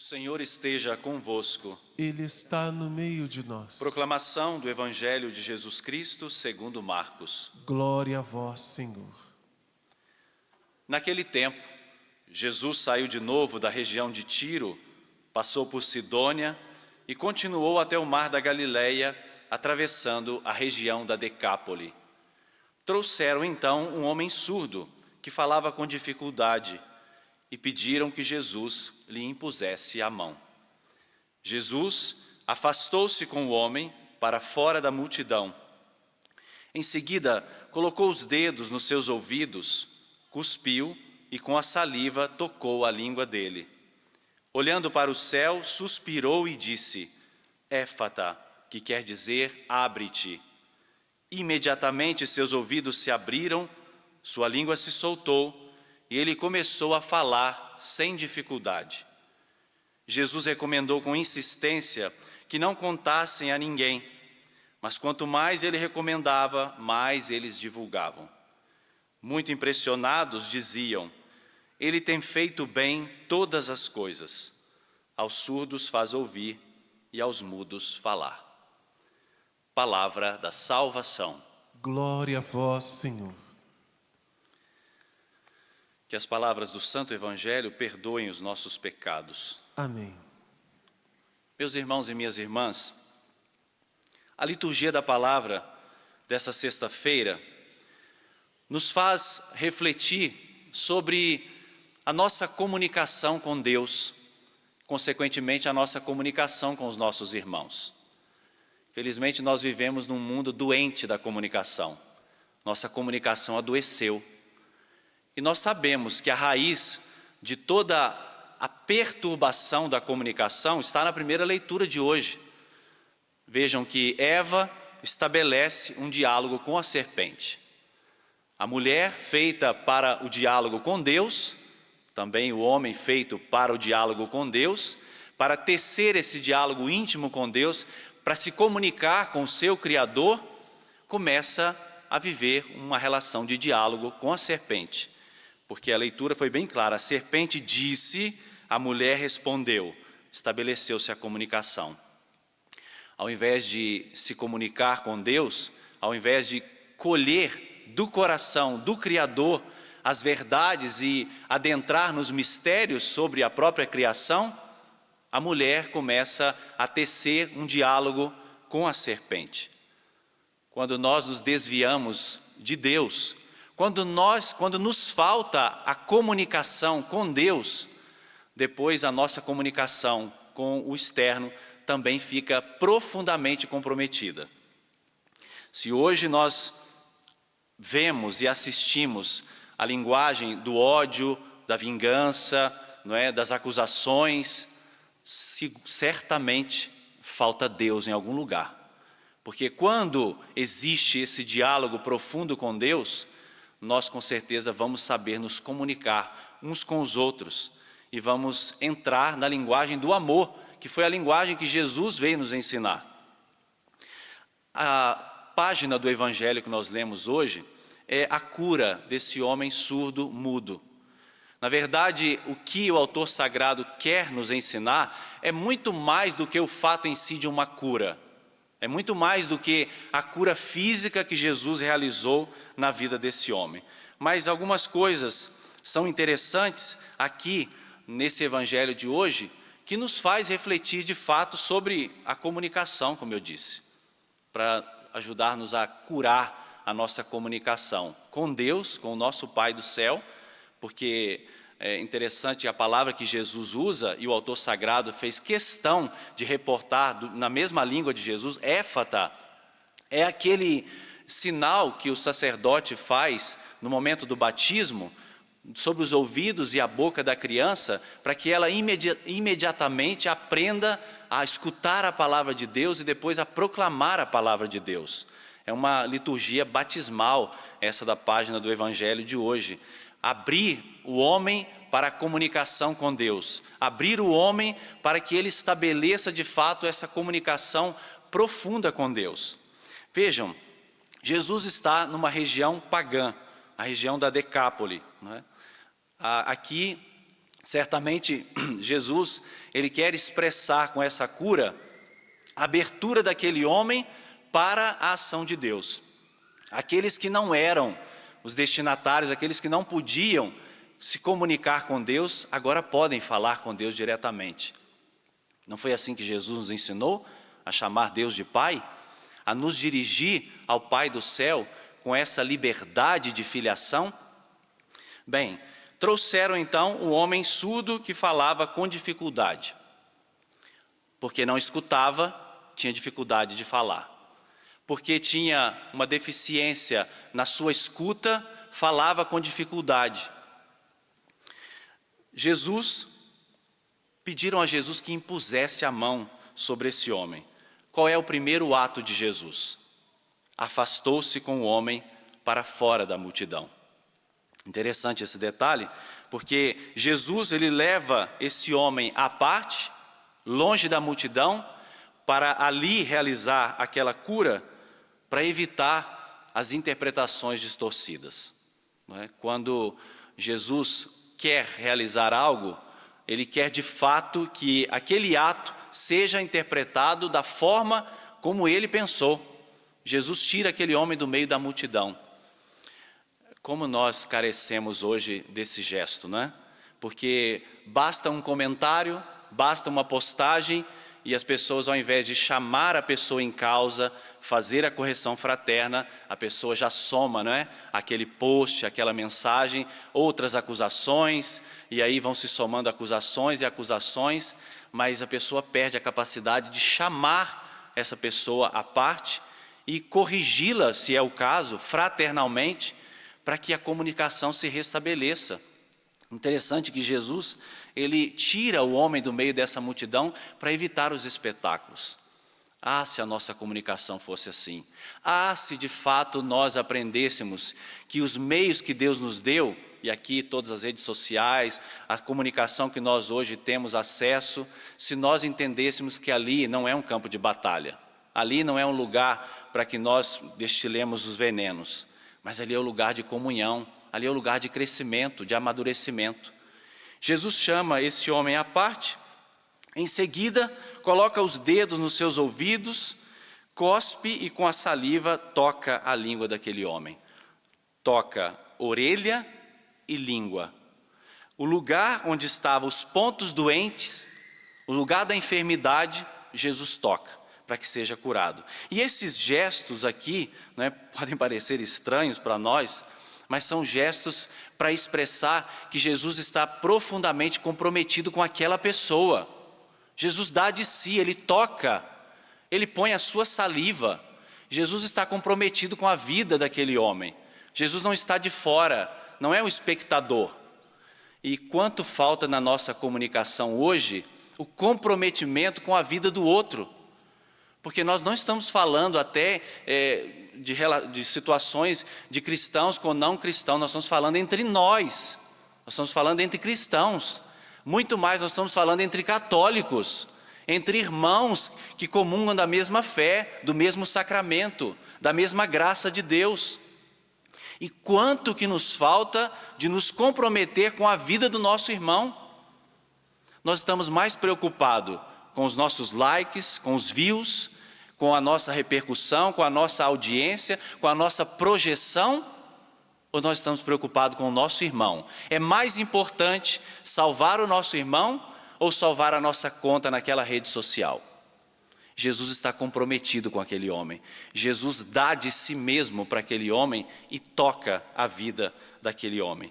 Senhor esteja convosco. Ele está no meio de nós. Proclamação do Evangelho de Jesus Cristo segundo Marcos. Glória a vós, Senhor. Naquele tempo, Jesus saiu de novo da região de Tiro, passou por Sidônia e continuou até o mar da Galileia, atravessando a região da Decápole. Trouxeram então um homem surdo, que falava com dificuldade, e pediram que Jesus lhe impusesse a mão. Jesus afastou-se com o homem para fora da multidão. Em seguida, colocou os dedos nos seus ouvidos, cuspiu e com a saliva tocou a língua dele. Olhando para o céu, suspirou e disse: Éfata, que quer dizer abre-te. Imediatamente seus ouvidos se abriram, sua língua se soltou e ele começou a falar sem dificuldade. Jesus recomendou com insistência que não contassem a ninguém, mas quanto mais ele recomendava, mais eles divulgavam. Muito impressionados, diziam: ele tem feito bem todas as coisas. Aos surdos faz ouvir e aos mudos falar. Palavra da salvação. Glória a vós, Senhor. Que as palavras do Santo Evangelho perdoem os nossos pecados. Amém. Meus irmãos e minhas irmãs, a liturgia da palavra dessa sexta-feira nos faz refletir sobre a nossa comunicação com Deus, consequentemente a nossa comunicação com os nossos irmãos. Felizmente nós vivemos num mundo doente da comunicação. Nossa comunicação adoeceu. E nós sabemos que a raiz de toda a perturbação da comunicação está na primeira leitura de hoje. Vejam que Eva estabelece um diálogo com a serpente. A mulher feita para o diálogo com Deus, também o homem feito para o diálogo com Deus, para tecer esse diálogo íntimo com Deus, para se comunicar com o seu Criador, começa a viver uma relação de diálogo com a serpente. Porque a leitura foi bem clara, a serpente disse, a mulher respondeu, estabeleceu-se a comunicação. Ao invés de se comunicar com Deus, ao invés de colher do coração do Criador as verdades e adentrar nos mistérios sobre a própria criação, a mulher começa a tecer um diálogo com a serpente. Quando nós nos desviamos de Deus, quando nos falta a comunicação com Deus, depois a nossa comunicação com o externo também fica profundamente comprometida. Se hoje nós vemos e assistimos a linguagem do ódio, da vingança, das acusações, certamente falta Deus em algum lugar. Porque quando existe esse diálogo profundo com Deus, nós com certeza vamos saber nos comunicar uns com os outros e vamos entrar na linguagem do amor, que foi a linguagem que Jesus veio nos ensinar. A página do Evangelho que nós lemos hoje é a cura desse homem surdo mudo. Na verdade, o que o autor sagrado quer nos ensinar é muito mais do que o fato em si de uma cura. É muito mais do que a cura física que Jesus realizou na vida desse homem. Mas algumas coisas são interessantes aqui nesse evangelho de hoje, que nos faz refletir de fato sobre a comunicação, como eu disse, para ajudar-nos a curar a nossa comunicação com Deus, com o nosso Pai do céu, porque é interessante a palavra que Jesus usa, e o autor sagrado fez questão de reportar na mesma língua de Jesus, éfata, é aquele sinal que o sacerdote faz no momento do batismo, sobre os ouvidos e a boca da criança, para que ela imediatamente aprenda a escutar a palavra de Deus e depois a proclamar a palavra de Deus. É uma liturgia batismal, essa da página do Evangelho de hoje. Abrir o homem para a comunicação com Deus. Abrir o homem para que ele estabeleça de fato essa comunicação profunda com Deus. Vejam, Jesus está numa região pagã, a região da Decápole, não é? Aqui Certamente, Jesus, ele quer expressar com essa cura a abertura daquele homem para a ação de Deus. Aqueles que não eram os destinatários, aqueles que não podiam se comunicar com Deus, agora podem falar com Deus diretamente. Não foi assim que Jesus nos ensinou a chamar Deus de Pai? A nos dirigir ao Pai do céu com essa liberdade de filiação? Bem, trouxeram então o homem surdo que falava com dificuldade. Porque não escutava, tinha dificuldade de falar. Porque tinha uma deficiência na sua escuta, falava com dificuldade. Pediram a Jesus que impusesse a mão sobre esse homem. Qual é o primeiro ato de Jesus? Afastou-se com o homem para fora da multidão. Interessante esse detalhe, porque Jesus ele leva esse homem à parte, longe da multidão, para ali realizar aquela cura, para evitar as interpretações distorcidas. Não é? Quando Jesus quer realizar algo, ele quer de fato que aquele ato seja interpretado da forma como ele pensou. Jesus tira aquele homem do meio da multidão. Como nós carecemos hoje desse gesto, não é? Porque basta um comentário, basta uma postagem e as pessoas, ao invés de chamar a pessoa em causa, fazer a correção fraterna, a pessoa já soma, não é? Aquele post, aquela mensagem, outras acusações, e aí vão se somando acusações e acusações, mas a pessoa perde a capacidade de chamar essa pessoa à parte e corrigi-la, se é o caso, fraternalmente, para que a comunicação se restabeleça. Interessante que Jesus, ele tira o homem do meio dessa multidão para evitar os espetáculos. Ah, se a nossa comunicação fosse assim. Ah, se de fato nós aprendêssemos que os meios que Deus nos deu, e aqui todas as redes sociais, a comunicação que nós hoje temos acesso, se nós entendêssemos que ali não é um campo de batalha, ali não é um lugar para que nós destilemos os venenos, mas ali é o lugar de comunhão, ali é o lugar de crescimento, de amadurecimento. Jesus chama esse homem à parte, em seguida coloca os dedos nos seus ouvidos, cospe e com a saliva toca a língua daquele homem. Toca orelha e língua. O lugar onde estavam os pontos doentes, o lugar da enfermidade, Jesus toca, para que seja curado. E esses gestos aqui, né, podem parecer estranhos para nós, mas são gestos para expressar que Jesus está profundamente comprometido com aquela pessoa. Jesus dá de si, ele toca, ele põe a sua saliva. Jesus está comprometido com a vida daquele homem. Jesus não está de fora, não é um espectador. E quanto falta na nossa comunicação hoje o comprometimento com a vida do outro. Porque nós não estamos falando até de situações de cristãos com não cristãos, nós estamos falando entre nós estamos falando entre cristãos, muito mais nós estamos falando entre católicos, entre irmãos que comungam da mesma fé, do mesmo sacramento, da mesma graça de Deus. E quanto que nos falta de nos comprometer com a vida do nosso irmão. Nós estamos mais preocupados com os nossos likes, com os views, com a nossa repercussão, com a nossa audiência, com a nossa projeção, ou nós estamos preocupados com o nosso irmão? É mais importante salvar o nosso irmão ou salvar a nossa conta naquela rede social? Jesus está comprometido com aquele homem. Jesus dá de si mesmo para aquele homem e toca a vida daquele homem.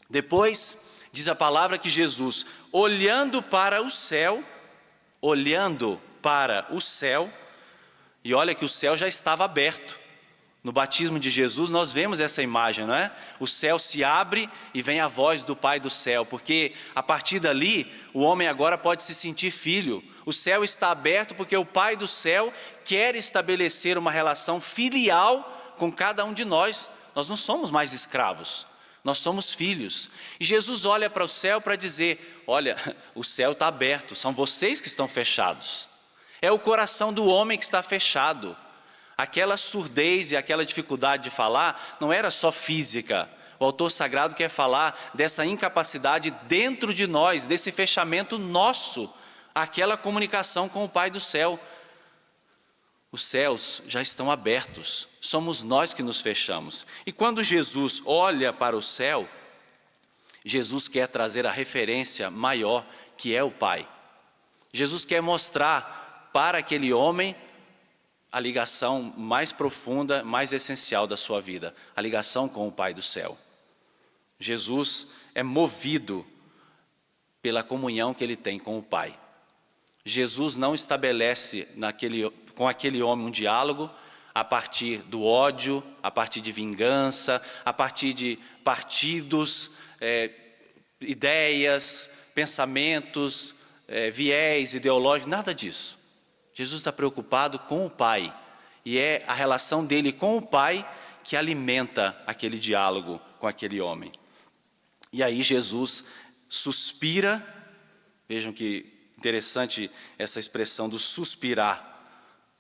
Depois, diz a palavra que Jesus, olhando para o céu, e olha que o céu já estava aberto. No batismo de Jesus nós vemos essa imagem, não é? O céu se abre e vem a voz do Pai do céu, porque a partir dali o homem agora pode se sentir filho. O céu está aberto porque o Pai do céu quer estabelecer uma relação filial com cada um de nós. Nós não somos mais escravos, nós somos filhos. E Jesus olha para o céu para dizer, olha, o céu está aberto, são vocês que estão fechados. É o coração do homem que está fechado. Aquela surdez e aquela dificuldade de falar não era só física. O autor sagrado quer falar dessa incapacidade dentro de nós, desse fechamento nosso, aquela comunicação com o Pai do céu. Os céus já estão abertos, somos nós que nos fechamos. E quando Jesus olha para o céu, Jesus quer trazer a referência maior, que é o Pai. Jesus quer mostrar para aquele homem a ligação mais profunda, mais essencial da sua vida, a ligação com o Pai do céu. Jesus é movido pela comunhão que ele tem com o Pai. Jesus não estabelece com aquele homem um diálogo a partir do ódio, a partir de vingança, a partir de partidos, ideias, pensamentos, viés ideológicos, nada disso. Jesus está preocupado com o Pai, e é a relação dele com o Pai que alimenta aquele diálogo com aquele homem. E aí Jesus suspira, vejam que interessante essa expressão do suspirar.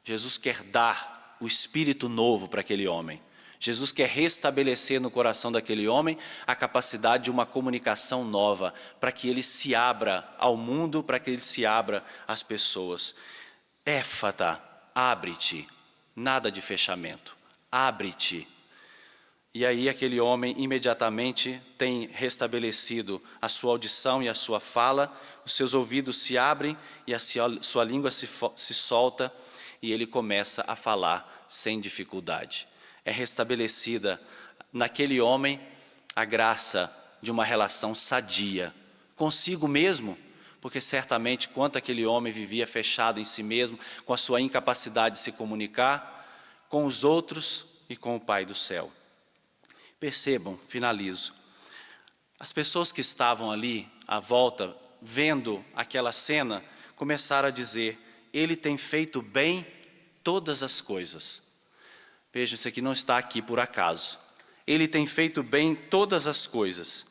Jesus quer dar o espírito novo para aquele homem. Jesus quer restabelecer no coração daquele homem a capacidade de uma comunicação nova, para que ele se abra ao mundo, para que ele se abra às pessoas. Éfata, abre-te, nada de fechamento, abre-te. E aí aquele homem imediatamente tem restabelecido a sua audição e a sua fala, os seus ouvidos se abrem e a sua língua se solta, e ele começa a falar sem dificuldade. É restabelecida naquele homem a graça de uma relação sadia consigo mesmo, porque certamente quanto aquele homem vivia fechado em si mesmo, com a sua incapacidade de se comunicar com os outros e com o Pai do céu. Percebam, finalizo, as pessoas que estavam ali à volta, vendo aquela cena, começaram a dizer: ele tem feito bem todas as coisas. Veja, isso aqui não está aqui por acaso. Ele tem feito bem todas as coisas.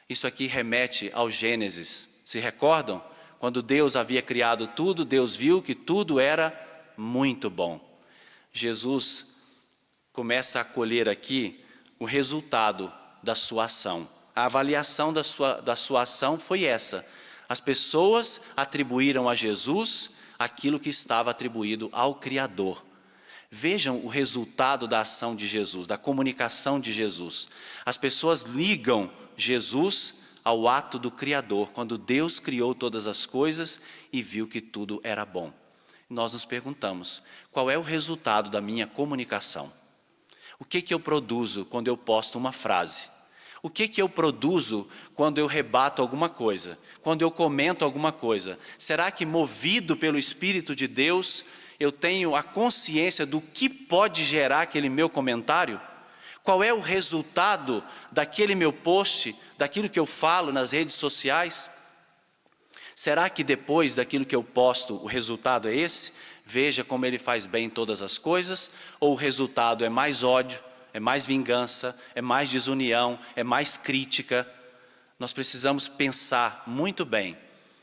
Isso aqui remete ao Gênesis. Se recordam? Quando Deus havia criado tudo, Deus viu que tudo era muito bom. Jesus começa a colher aqui o resultado da sua ação. A avaliação da sua ação foi essa. As pessoas atribuíram a Jesus aquilo que estava atribuído ao Criador. Vejam o resultado da ação de Jesus, da comunicação de Jesus. As pessoas ligam Jesus ao ato do Criador, quando Deus criou todas as coisas e viu que tudo era bom. Nós nos perguntamos: qual é o resultado da minha comunicação? O que eu produzo quando eu posto uma frase? O que eu produzo quando eu rebato alguma coisa? Quando eu comento alguma coisa? Será que, movido pelo Espírito de Deus, eu tenho a consciência do que pode gerar aquele meu comentário? Qual é o resultado daquele meu post, daquilo que eu falo nas redes sociais? Será que depois daquilo que eu posto, o resultado é esse? Veja como ele faz bem todas as coisas? Ou o resultado é mais ódio, é mais vingança, é mais desunião, é mais crítica? Nós precisamos pensar muito bem.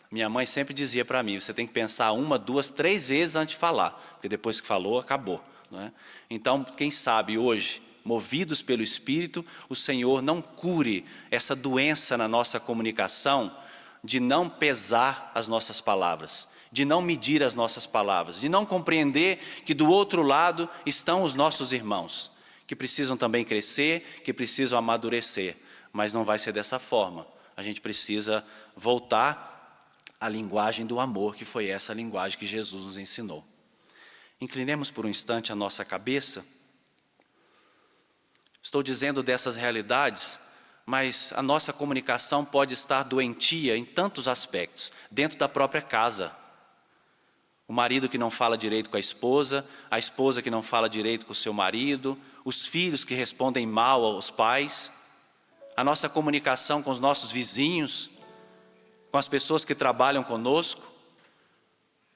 Minha mãe sempre dizia para mim: você tem que pensar 1, 2, 3 vezes antes de falar, porque depois que falou, acabou, não é? Então, quem sabe hoje, movidos pelo Espírito, o Senhor não cure essa doença na nossa comunicação, de não pesar as nossas palavras, de não medir as nossas palavras, de não compreender que do outro lado estão os nossos irmãos, que precisam também crescer, que precisam amadurecer, mas não vai ser dessa forma. A gente precisa voltar à linguagem do amor, que foi essa linguagem que Jesus nos ensinou. Inclinemos por um instante a nossa cabeça. Estou dizendo dessas realidades, mas a nossa comunicação pode estar doentia em tantos aspectos, dentro da própria casa. O marido que não fala direito com a esposa que não fala direito com o seu marido, os filhos que respondem mal aos pais, a nossa comunicação com os nossos vizinhos, com as pessoas que trabalham conosco,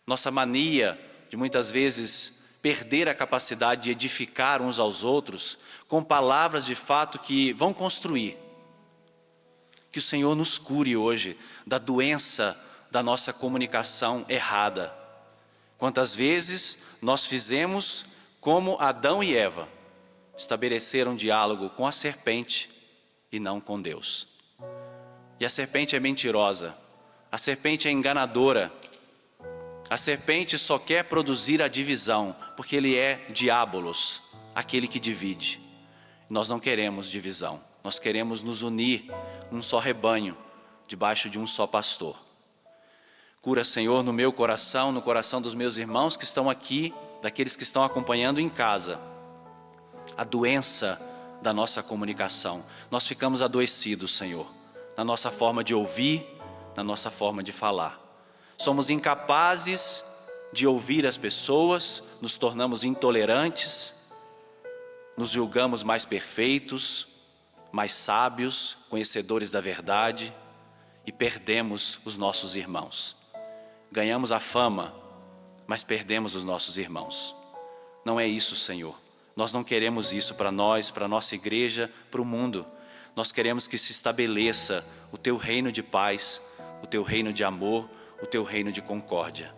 nossa mania de muitas vezes perder a capacidade de edificar uns aos outros com palavras de fato que vão construir. Que o Senhor nos cure hoje da doença da nossa comunicação errada. Quantas vezes nós fizemos como Adão e Eva, estabeleceram um diálogo com a serpente, e não com Deus. E a serpente é mentirosa, a serpente é enganadora, a serpente só quer produzir a divisão, porque ele é diabolos, aquele que divide. Nós não queremos divisão, nós queremos nos unir num só rebanho, debaixo de um só pastor. Cura, Senhor, no meu coração, no coração dos meus irmãos que estão aqui, daqueles que estão acompanhando em casa, a doença da nossa comunicação. Nós ficamos adoecidos, Senhor, na nossa forma de ouvir, na nossa forma de falar. Somos incapazes de ouvir as pessoas, nos tornamos intolerantes, nos julgamos mais perfeitos, mais sábios, conhecedores da verdade e perdemos os nossos irmãos. Ganhamos a fama, mas perdemos os nossos irmãos. Não é isso, Senhor. Nós não queremos isso para nós, para a nossa igreja, para o mundo. Nós queremos que se estabeleça o Teu reino de paz, o Teu reino de amor, o Teu reino de concórdia.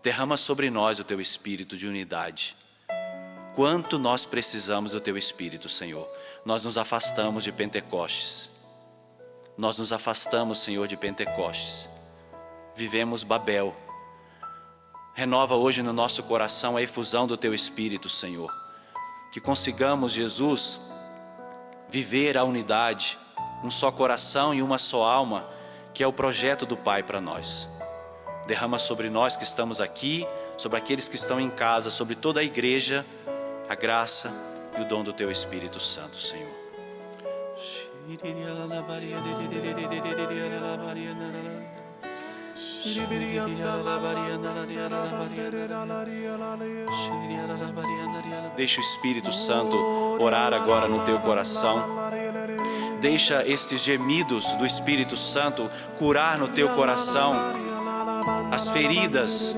Derrama sobre nós o Teu Espírito de unidade. Quanto nós precisamos do Teu Espírito, Senhor. Nós nos afastamos de Pentecostes. Nós nos afastamos, Senhor, de Pentecostes. Vivemos Babel. Renova hoje no nosso coração a efusão do Teu Espírito, Senhor. Que consigamos, Jesus, viver a unidade, um só coração e uma só alma, que é o projeto do Pai para nós. Derrama sobre nós que estamos aqui, sobre aqueles que estão em casa, sobre toda a igreja, a graça e o dom do Teu Espírito Santo, Senhor. Deixa o Espírito Santo orar agora no teu coração. Deixa esses gemidos do Espírito Santo curar no teu coração as feridas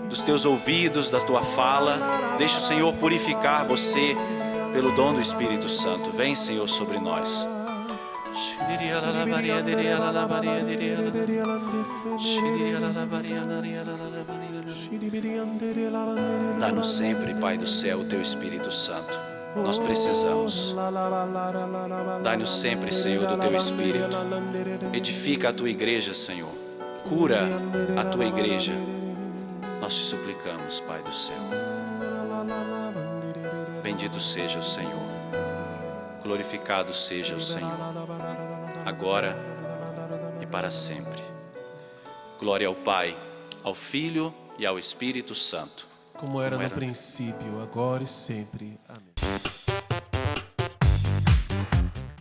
dos teus ouvidos, da tua fala. Deixa o Senhor purificar você pelo dom do Espírito Santo. Vem, Senhor, sobre nós. Dá-nos sempre, Pai do céu, o Teu Espírito Santo. Nós precisamos. Dá-nos sempre, Senhor, do Teu Espírito. Edifica a Tua igreja, Senhor. Cura a Tua igreja. Nós te suplicamos, Pai do céu. Bendito seja o Senhor. Glorificado seja o Senhor, agora e para sempre. Glória ao Pai, ao Filho e ao Espírito Santo. Como era no princípio, agora e sempre. Amém.